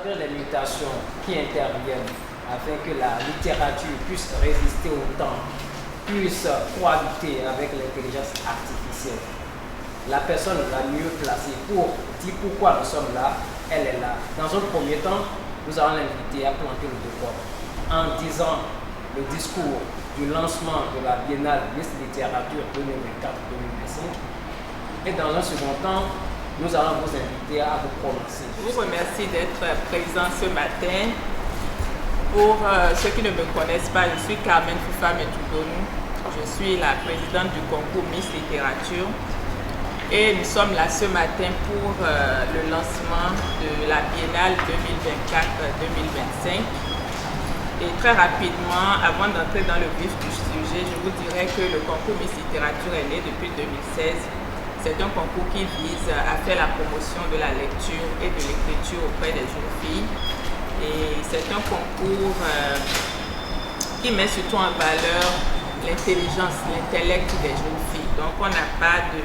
malgré les mutations qui interviennent afin que la littérature puisse résister au temps, puisse cohabiter avec l'intelligence artificielle, la personne la mieux placée pour dire pourquoi nous sommes là, elle est là. Dans un premier temps, nous allons l'inviter à planter le décor en disant le discours du lancement de la Biennale Miss Littérature 2024-2025. Et dans un second temps, nous allons vous inviter à vous prononcer. Je vous remercie d'être présent ce matin. Pour ceux qui ne me connaissent pas, je suis Carmen Fufa Metoudonou. Je suis la présidente du concours Miss Littérature. Et nous sommes là ce matin pour le lancement de la Biennale 2024-2025. Et très rapidement, avant d'entrer dans le vif du sujet, je vous dirais que le concours Miss Littérature est né depuis 2016. C'est un concours qui vise à faire la promotion de la lecture et de l'écriture auprès des jeunes filles. Et c'est un concours qui met surtout en valeur l'intelligence, l'intellect des jeunes filles. Donc on n'a pas de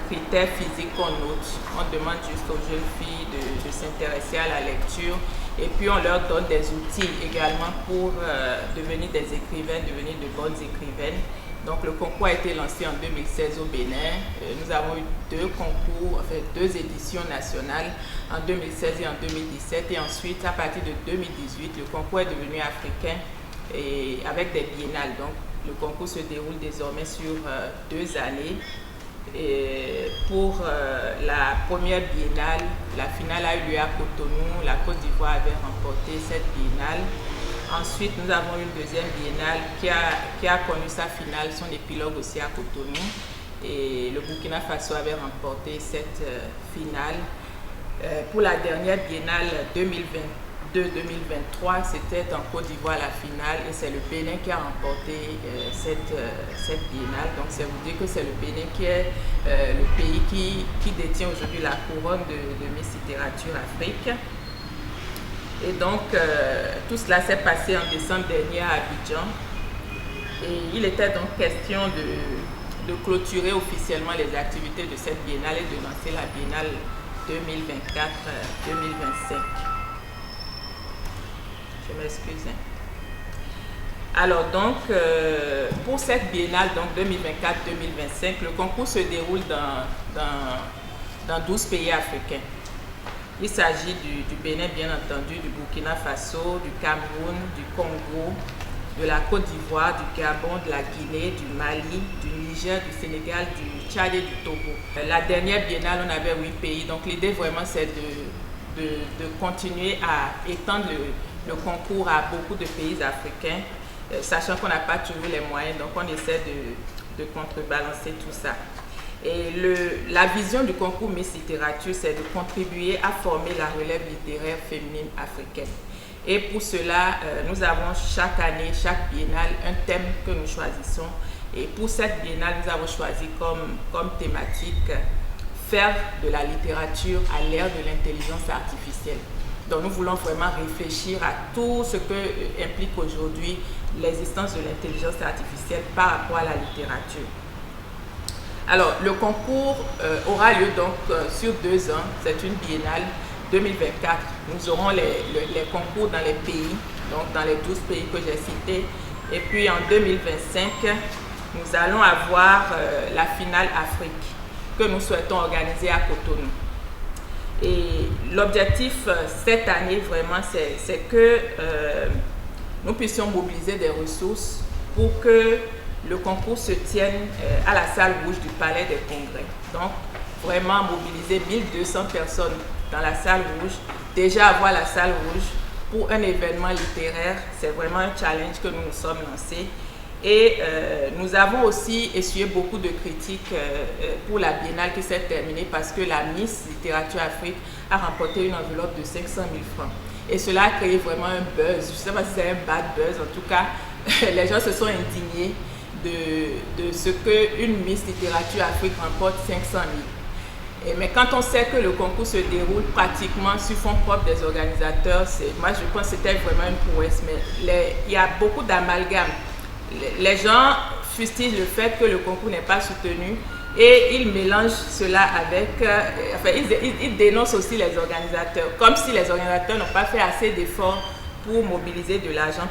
critères physiques qu'on note. On demande juste aux jeunes filles de s'intéresser à la lecture et puis on leur donne des outils également pour devenir des écrivaines, devenir de bonnes écrivaines. Donc le concours a été lancé en 2016 au Bénin. Nous avons eu deux éditions nationales en 2016 et en 2017. Et ensuite, à partir de 2018, le concours est devenu africain et avec des biennales. Donc le concours se déroule désormais sur 2 années. Et pour la première biennale, la finale a eu lieu à Cotonou. La Côte d'Ivoire avait remporté cette biennale. Ensuite, nous avons une deuxième biennale qui a connu sa finale, son épilogue aussi à Cotonou. Et le Burkina Faso avait remporté cette finale. Pour la dernière biennale 2022-2023, c'était en Côte d'Ivoire la finale et c'est le Bénin qui a remporté cette biennale. Donc, c'est vous dire que c'est le Bénin qui est le pays qui détient aujourd'hui la couronne de Miss Littérature Afrique. Et donc, tout cela s'est passé en décembre dernier à Abidjan. Et il était donc question de clôturer officiellement les activités de cette biennale et de lancer la biennale 2024-2025. Je m'excuse. Alors donc, pour cette biennale 2024-2025, le concours se déroule dans 12 pays africains. Il s'agit du Bénin, bien entendu, du Burkina Faso, du Cameroun, du Congo, de la Côte d'Ivoire, du Gabon, de la Guinée, du Mali, du Niger, du Sénégal, du Tchad et du Togo. La dernière biennale, on avait 8 pays. Donc l'idée vraiment, c'est de continuer à étendre le concours à beaucoup de pays africains, sachant qu'on n'a pas toujours les moyens. Donc on essaie de contrebalancer tout ça. Et la vision du concours Miss Littérature, c'est de contribuer à former la relève littéraire féminine africaine. Et pour cela, nous avons chaque année, chaque biennale, un thème que nous choisissons. Et pour cette biennale, nous avons choisi comme thématique faire de la littérature à l'ère de l'intelligence artificielle. Donc nous voulons vraiment réfléchir à tout ce que implique aujourd'hui l'existence de l'intelligence artificielle par rapport à la littérature. Alors, le concours aura lieu donc sur 2 ans. C'est une biennale 2024. Nous aurons les concours dans les pays, donc dans les 12 pays que j'ai cités. Et puis en 2025, nous allons avoir la finale Afrique que nous souhaitons organiser à Cotonou. Et l'objectif cette année, vraiment, c'est que nous puissions mobiliser des ressources pour que le concours se tienne à la salle rouge du Palais des Congrès. Donc, vraiment mobiliser 1200 personnes dans la salle rouge. Déjà avoir la salle rouge pour un événement littéraire, c'est vraiment un challenge que nous nous sommes lancés. Et nous avons aussi essuyé beaucoup de critiques pour la biennale qui s'est terminée parce que la Miss Littérature Afrique a remporté une enveloppe de 500 000 francs. Et cela a créé vraiment un buzz. Je ne sais pas si c'est un bad buzz, en tout cas, les gens se sont indignés de ce qu'une Miss Littérature Afrique remporte 500 000. Mais quand on sait que le concours se déroule pratiquement sur fonds propres des organisateurs, moi je pense que c'était vraiment une prouesse. Mais il y a beaucoup d'amalgames. Les gens fustigent le fait que le concours n'est pas soutenu Et ils mélangent cela avec, ils dénoncent aussi les organisateurs, comme si les organisateurs n'ont pas fait assez d'efforts pour mobiliser de l'argent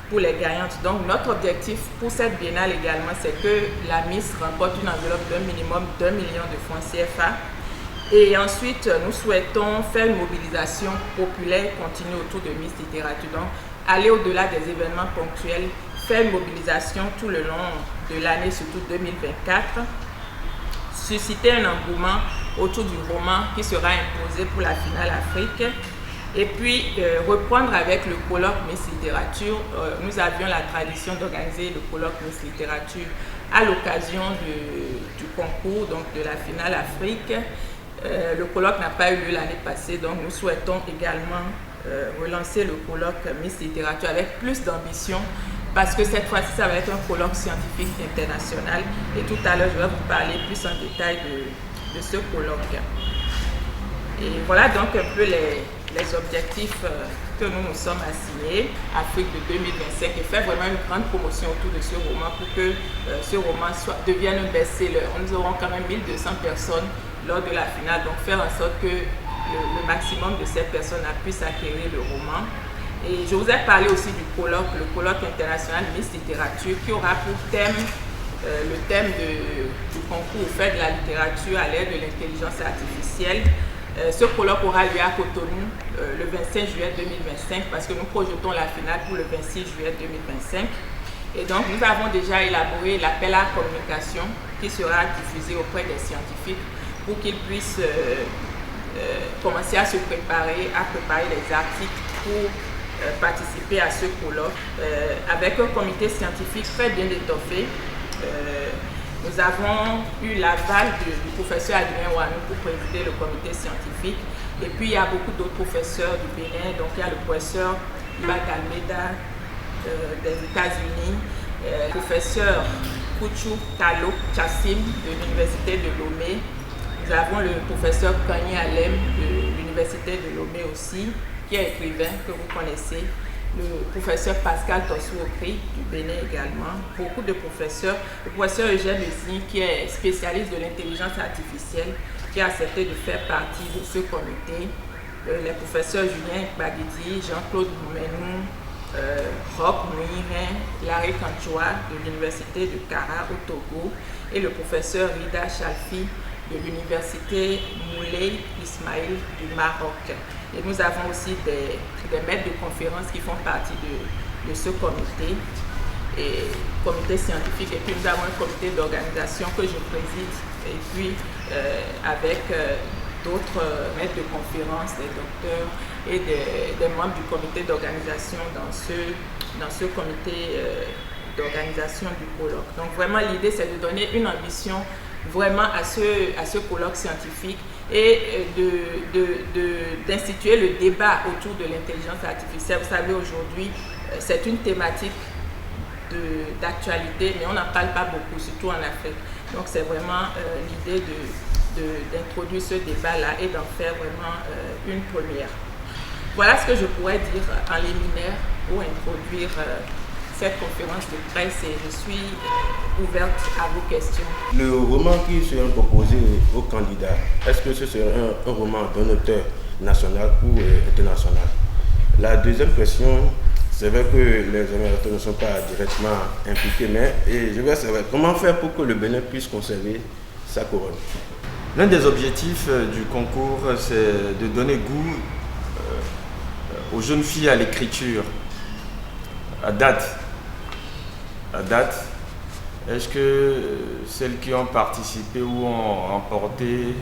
pour les gagnantes. Donc notre objectif pour cette biennale également, c'est que la Miss remporte une enveloppe d'un minimum d'1 million de francs CFA. Et ensuite, nous souhaitons faire une mobilisation populaire continue autour de Miss Littérature. Donc aller au-delà des événements ponctuels, faire une mobilisation tout le long de l'année, surtout 2024. Susciter un engouement autour du roman qui sera imposé pour la finale Afrique. Et puis reprendre avec le colloque Miss Littérature. Nous avions la tradition d'organiser le colloque Miss Littérature à l'occasion du concours, donc de la finale Afrique. Le colloque n'a pas eu lieu l'année passée, donc nous souhaitons également relancer le colloque Miss Littérature avec plus d'ambition, parce que cette fois-ci, ça va être un colloque scientifique international. Et tout à l'heure, je vais vous parler plus en détail de ce colloque. Et voilà donc un peu les objectifs que nous nous sommes assignés, Afrique de 2025, et faire vraiment une grande promotion autour de ce roman pour que ce roman devienne un best-seller. Nous aurons quand même 1200 personnes lors de la finale, donc faire en sorte que le maximum de ces personnes puissent acquérir le roman. Et je vous ai parlé aussi du colloque, le colloque international Miss Littérature, qui aura pour thème le thème du concours fait de la littérature à l'ère de l'intelligence artificielle. Ce colloque aura lieu à Cotonou le 25 juillet 2025, parce que nous projetons la finale pour le 26 juillet 2025. Et donc nous avons déjà élaboré l'appel à la communication qui sera diffusé auprès des scientifiques pour qu'ils puissent commencer à se préparer, les articles pour participer à ce colloque avec un comité scientifique très bien étoffé. Nous avons eu l'aval du professeur Adrien Ouanou pour présider le comité scientifique, et puis il y a beaucoup d'autres professeurs du Bénin. Donc il y a le professeur Ibak Almeida des États-Unis, le professeur Kouchou Talo Chassim de l'université de Lomé. Nous avons le professeur Kanye Alem de l'université de Lomé aussi, qui est écrivain, que vous connaissez, le professeur Pascal Tossou-Okri du Bénin également, beaucoup de professeurs, le professeur Eugène Lezine, qui est spécialiste de l'intelligence artificielle, qui a accepté de faire partie de ce comité, les professeurs Julien Bagidi, Jean-Claude Moumenou, Roch Mouirin, Larry Kanchoua de l'université de Kara au Togo, et le professeur Rida Chalfi de l'université Moulay Ismail du Maroc. Et nous avons aussi des maîtres de conférences qui font partie de ce comité, et comité scientifique. Et puis nous avons un comité d'organisation que je préside, et puis avec d'autres maîtres de conférences, des docteurs et des membres du comité d'organisation dans ce comité d'organisation du colloque. Donc vraiment l'idée, c'est de donner une ambition vraiment à ce colloque scientifique et d'instituer le débat autour de l'intelligence artificielle. Vous savez, aujourd'hui, c'est une thématique d'actualité, mais on n'en parle pas beaucoup, surtout en Afrique. Donc c'est vraiment l'idée d'introduire ce débat-là et d'en faire vraiment une première. Voilà ce que je pourrais dire en liminaire pour introduire cette conférence de presse, et je suis ouverte à vos questions. Le roman qui sera proposé aux candidats, est-ce que ce sera un roman d'un auteur national ou international? La deuxième question, c'est vrai que les Américains ne sont pas directement impliqués, mais je veux savoir comment faire pour que le Bénin puisse conserver sa couronne. L'un des objectifs du concours, c'est de donner goût aux jeunes filles à l'écriture. À date, est-ce que celles qui ont participé ou ont remporté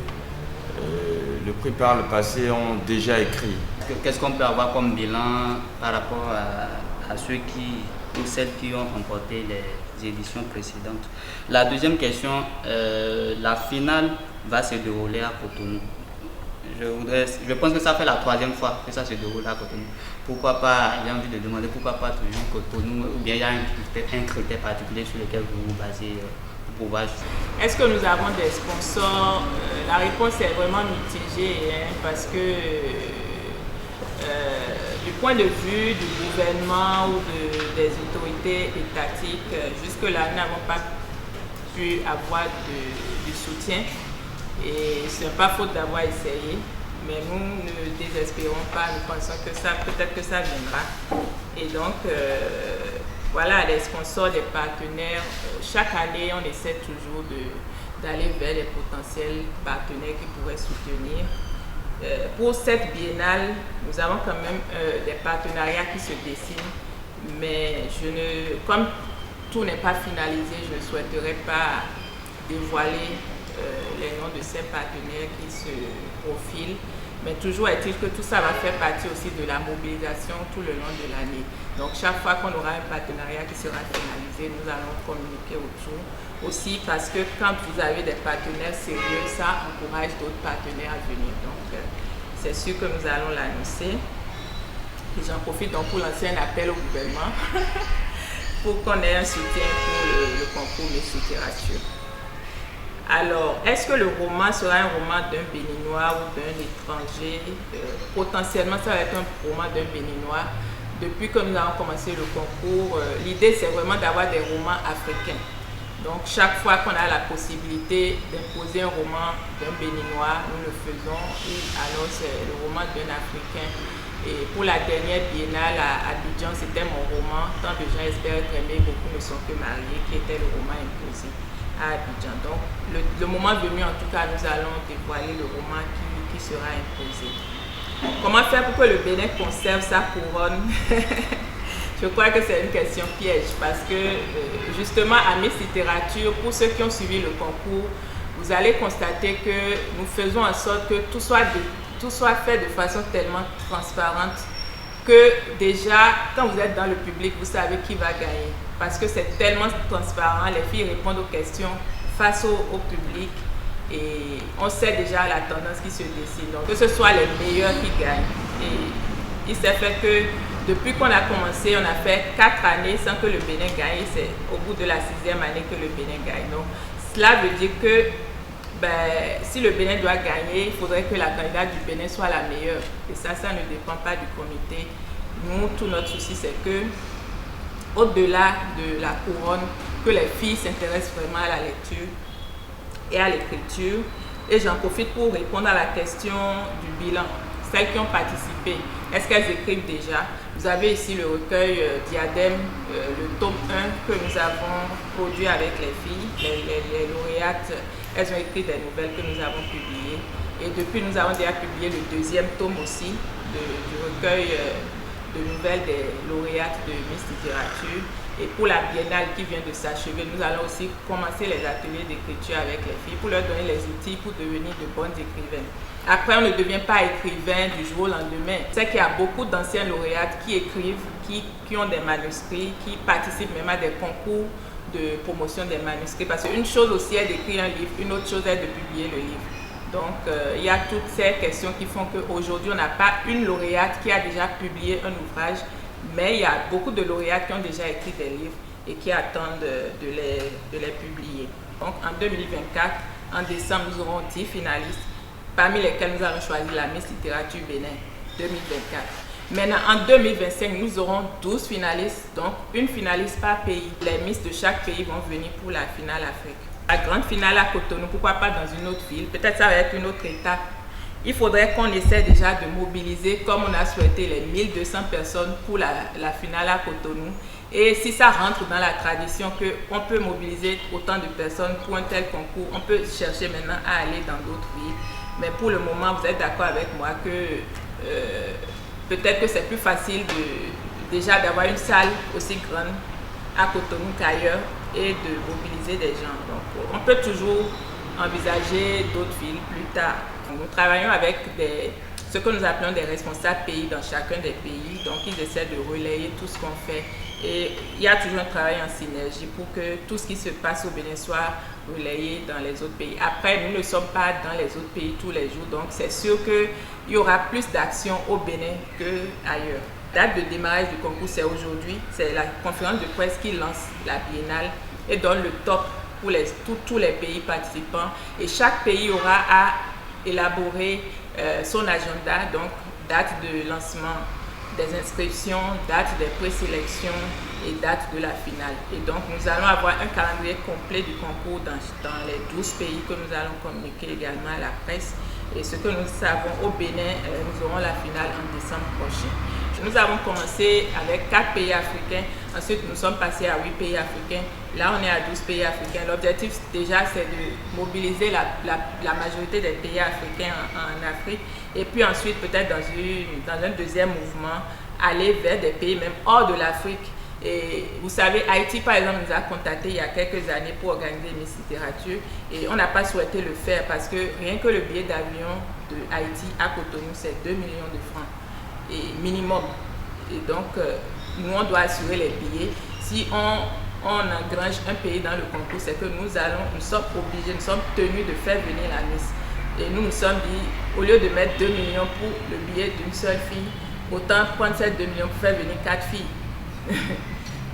le prix par le passé ont déjà écrit? Qu'est-ce qu'on peut avoir comme bilan par rapport à ceux ou celles qui ont remporté les éditions précédentes? La deuxième question, la finale va se dérouler à Cotonou. Je pense que ça fait la troisième fois que ça se déroule à Cotonou. Pourquoi pas, j'ai envie de demander pourquoi pas toujours Cotonou, ou bien il y a un critère particulier sur lequel vous vous basez pour pouvoir. Est-ce que nous avons des sponsors? La réponse est vraiment mitigée, parce que du point de vue du gouvernement ou des autorités étatiques, jusque-là, nous n'avons pas pu avoir du soutien. Et ce n'est pas faute d'avoir essayé, mais nous ne désespérons pas, nous pensons que peut-être que ça viendra. Et donc, voilà, les sponsors, les partenaires, chaque année, on essaie toujours d'aller vers les potentiels partenaires qui pourraient soutenir. Pour cette biennale, nous avons quand même des partenariats qui se dessinent, mais comme tout n'est pas finalisé, je ne souhaiterais pas dévoiler les noms de ces partenaires qui se profilent, mais toujours est-il que tout ça va faire partie aussi de la mobilisation tout le long de l'année. Donc chaque fois qu'on aura un partenariat qui sera finalisé, nous allons communiquer autour. Aussi parce que quand vous avez des partenaires sérieux, ça encourage d'autres partenaires à venir. Donc c'est sûr que nous allons l'annoncer. Et j'en profite donc pour lancer un appel au gouvernement pour qu'on ait un soutien pour le concours Miss Littérature. Alors, est-ce que le roman sera un roman d'un Béninois ou d'un étranger? Potentiellement, ça va être un roman d'un Béninois. Depuis que nous avons commencé le concours, l'idée c'est vraiment d'avoir des romans africains. Donc, chaque fois qu'on a la possibilité d'imposer un roman d'un Béninois, nous le faisons. Et alors, c'est le roman d'un Africain. Et pour la dernière biennale à Abidjan, c'était mon roman. Tant de gens espèrent être aimés, beaucoup ne sont que mariés, qui était le roman imposé à Abidjan. Donc, le moment venu, en tout cas, nous allons dévoiler le roman qui sera imposé. Comment faire pour que le Bénin conserve sa couronne? Je crois que c'est une question piège parce que justement à Miss Littérature, pour ceux qui ont suivi le concours, vous allez constater que nous faisons en sorte que tout soit fait de façon tellement transparente que déjà, quand vous êtes dans le public, vous savez qui va gagner. Parce que c'est tellement transparent, les filles répondent aux questions face au public et on sait déjà la tendance qui se dessine. Donc que ce soit les meilleurs qui gagnent. Et il s'est fait que depuis qu'on a commencé, on a fait 4 années sans que le Bénin gagne. C'est au bout de la 6e année que le Bénin gagne. Donc cela veut dire que si le Bénin doit gagner, il faudrait que la candidate du Bénin soit la meilleure. Et ça ne dépend pas du comité. Nous, tout notre souci, c'est que, au-delà de la couronne, que les filles s'intéressent vraiment à la lecture et à l'écriture. Et j'en profite pour répondre à la question du bilan. Celles qui ont participé, est-ce qu'elles écrivent déjà? Vous avez ici le recueil Diadème, le tome 1 que nous avons produit avec les filles. Les lauréates, elles ont écrit des nouvelles que nous avons publiées. Et depuis, nous avons déjà publié le 2e tome aussi du recueil de nouvelles des lauréates de Miss Littérature. Et pour la biennale qui vient de s'achever, nous allons aussi commencer les ateliers d'écriture avec les filles pour leur donner les outils pour devenir de bonnes écrivaines. Après, on ne devient pas écrivain du jour au lendemain. C'est qu'il y a beaucoup d'anciens lauréates qui écrivent, qui ont des manuscrits, qui participent même à des concours de promotion des manuscrits. Parce qu'une chose aussi est d'écrire un livre, une autre chose est de publier le livre. Donc, il y a toutes ces questions qui font qu'aujourd'hui, on n'a pas une lauréate qui a déjà publié un ouvrage, mais il y a beaucoup de lauréates qui ont déjà écrit des livres et qui attendent de les publier. Donc, en 2024, en décembre, nous aurons 10 finalistes, parmi lesquels nous allons choisir la Miss Littérature Bénin 2024. Maintenant, en 2025, nous aurons 12 finalistes, donc une finaliste par pays. Les Miss de chaque pays vont venir pour la finale Afrique. La grande finale à Cotonou, pourquoi pas dans une autre ville? Peut-être ça va être une autre étape. Il faudrait qu'on essaie déjà de mobiliser, comme on a souhaité, les 1200 personnes pour la finale à Cotonou. Et si ça rentre dans la tradition qu'on peut mobiliser autant de personnes pour un tel concours, on peut chercher maintenant à aller dans d'autres villes. Mais pour le moment, vous êtes d'accord avec moi que peut-être que c'est plus facile déjà d'avoir une salle aussi grande à Cotonou qu'ailleurs et de mobiliser des gens. Donc, on peut toujours envisager d'autres villes plus tard. Nous travaillons avec ce que nous appelons des responsables pays dans chacun des pays. Donc, ils essaient de relayer tout ce qu'on fait. Et il y a toujours un travail en synergie pour que tout ce qui se passe au Bénin soit relayé dans les autres pays. Après, nous ne sommes pas dans les autres pays tous les jours. Donc, c'est sûr qu'il y aura plus d'actions au Bénin qu'ailleurs. La date de démarrage du concours, c'est aujourd'hui. C'est la conférence de presse qui lance la biennale et donne le top pour tous les pays participants. Et chaque pays aura à élaborer son agenda, donc date de lancement des inscriptions, date des présélections et date de la finale. Et donc nous allons avoir un calendrier complet du concours dans les 12 pays que nous allons communiquer également à la presse. Et ce que nous savons au Bénin, nous aurons la finale en décembre prochain. Nous avons commencé avec 4 pays africains, ensuite nous sommes passés à 8 pays africains, là on est à 12 pays africains. L'objectif déjà c'est de mobiliser la majorité des pays africains en Afrique et puis ensuite peut-être dans un deuxième mouvement aller vers des pays même hors de l'Afrique. Et vous savez, Haïti par exemple nous a contacté il y a quelques années pour organiser Miss Littérature et on n'a pas souhaité le faire parce que rien que le billet d'avion de Haïti à Cotonou c'est 2 millions de francs. Et minimum. Et donc, nous, on doit assurer les billets. Si on engrange un pays dans le concours, c'est que nous sommes obligés, nous sommes tenus de faire venir la Miss. Et nous nous sommes dit, au lieu de mettre 2 millions pour le billet d'une seule fille, autant prendre ces 2 millions pour faire venir 4 filles.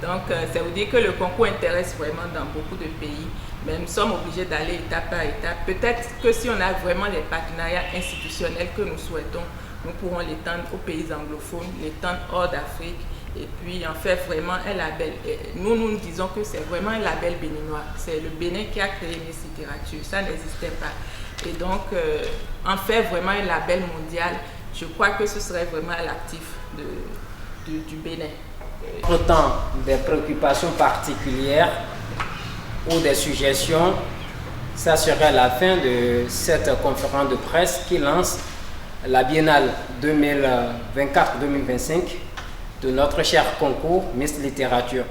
Donc, ça veut dire que le concours intéresse vraiment dans beaucoup de pays. Mais nous sommes obligés d'aller étape par étape. Peut-être que si on a vraiment des partenariats institutionnels que nous souhaitons, nous pourrons l'étendre aux pays anglophones, l'étendre hors d'Afrique et puis en faire vraiment un label. Et nous disons que c'est vraiment un label béninois. C'est le Bénin qui a créé Miss Littérature, ça n'existait pas. Et donc, en faire vraiment un label mondial, je crois que ce serait vraiment à l'actif du Bénin. Autant des préoccupations particulières ou des suggestions, ça serait la fin de cette conférence de presse qui lance la Biennale 2024-2025 de notre cher concours Miss Littérature.